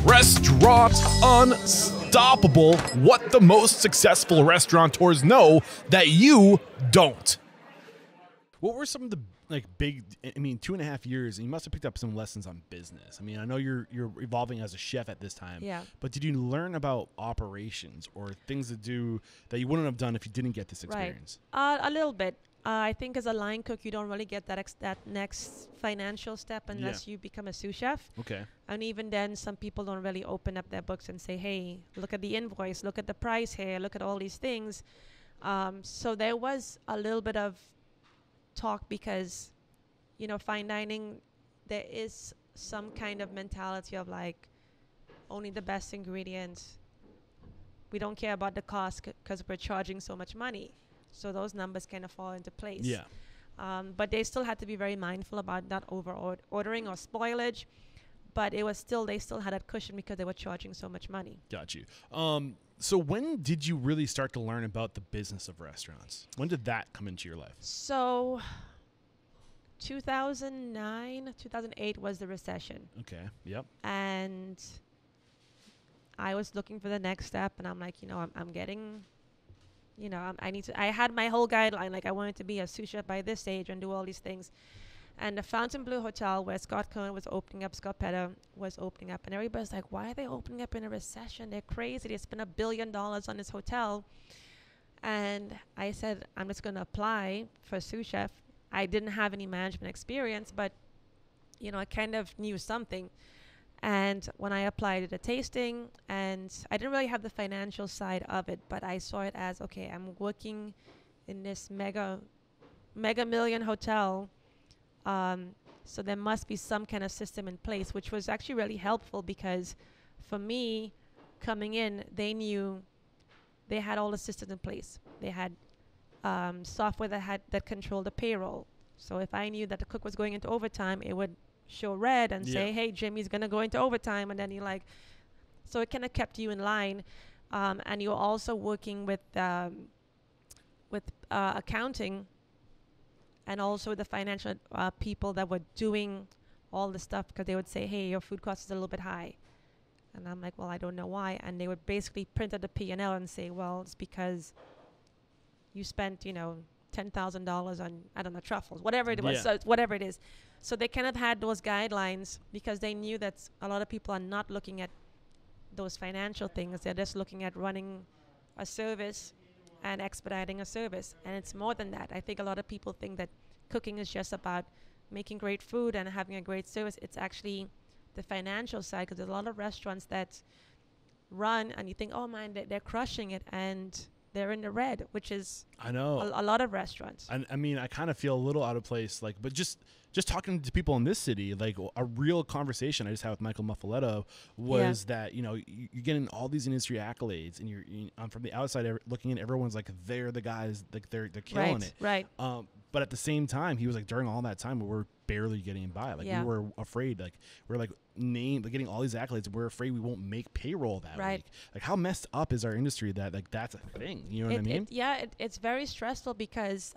Restaurant Unstoppable. What the most successful restaurateurs know that you don't. What were some of the big, I mean, 2.5 years, and you must have picked up some lessons on business. I mean, I know you're evolving as a chef at this time. Yeah. But did you learn about operations or things to do that you wouldn't have done if you didn't get this experience? Right. A little bit. I think as a line cook, you don't really get that next financial step unless you become a sous chef. Okay. And even then, some people don't really open up their books and say, hey, look at the invoice, look at the price here, look at all these things. So there was a little bit of talk because, you know, fine dining, there is some kind of mentality of like only the best ingredients. We don't care about the cost because we're charging so much money. So those numbers kind of fall into place. Yeah. But they still had to be very mindful about not ordering or spoilage. But it was still, they still had that cushion because they were charging so much money. Got you. So when did you really start to learn about the business of restaurants? When did that come into your life? So 2009, 2008 was the recession. Okay. Yep. And I was looking for the next step, and I'm like, you know, I'm getting, you know, I had my whole guideline, like I wanted to be a sous chef by this age and do all these things. And the Fontainebleau Hotel, where Scott Cohen was opening up, Scott Petter was opening up, and everybody's like, why are they opening up in a recession? They're crazy. They spent $1 billion on this hotel. And I said, I'm just going to apply for sous chef. I didn't have any management experience, but, you know, I kind of knew something. And when I applied, I did a tasting, and I didn't really have the financial side of it, but I saw it as, okay, I'm working in this mega million hotel. So there must be some kind of system in place, which was actually really helpful because for me coming in, they knew they had all the systems in place. They had software that controlled the payroll. So if I knew that the cook was going into overtime, it would show red and say, hey, Jimmy's going to go into overtime. And then you're like, so it kind of kept you in line. And you're also working with accounting and also the financial people that were doing all the stuff, because they would say, hey, your food cost is a little bit high. And I'm like, well, I don't know why. And they would basically print out the P&L and say, well, it's because you spent, you know, $10,000 on, I don't know, truffles, whatever it was. So whatever it is. So they kind of had those guidelines because they knew that a lot of people are not looking at those financial things. They're just looking at running a service and expediting a service. And it's more than that. I think a lot of people think that cooking is just about making great food and having a great service. It's actually the financial side, because there's a lot of restaurants that run and you think, oh man, they're crushing it, and they're in the red, which is I know a lot of restaurants. I mean, I kind of feel a little out of place, like, but just talking to people in this city, like a real conversation I just had with Michael Muffaletto was that, you know, you're getting all these industry accolades, and I'm from the outside looking in, everyone's like, they're the guys, like they're killing it. Right. But at the same time, he was like, during all that time, we were barely getting by. Like we were afraid, like we're like getting all these accolades, and we're afraid we won't make payroll that week. Like how messed up is our industry that like that's a thing? You know what I mean? It's very stressful because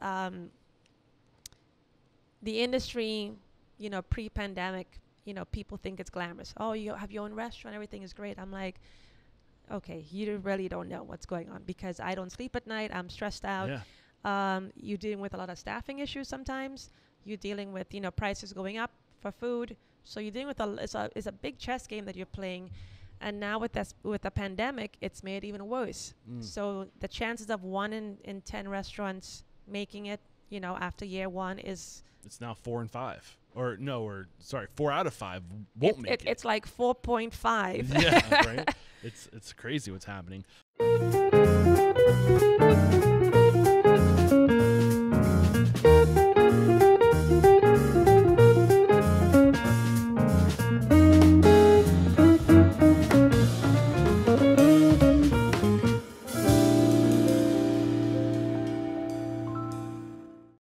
the industry, you know, pre-pandemic, you know, people think it's glamorous. Oh, you have your own restaurant, everything is great. I'm like, okay, you really don't know what's going on, because I don't sleep at night. I'm stressed out. You're dealing with a lot of staffing issues sometimes. You're dealing with, you know, prices going up for food. So you're dealing with it's a big chess game that you're playing. And now with the pandemic, it's made even worse. So the chances of 1 in 10 restaurants making it, you know, after year 1 is... It's now 4 and 5. Or 4 out of 5 won't make it. It's like 4.5. Yeah, right? It's crazy what's happening.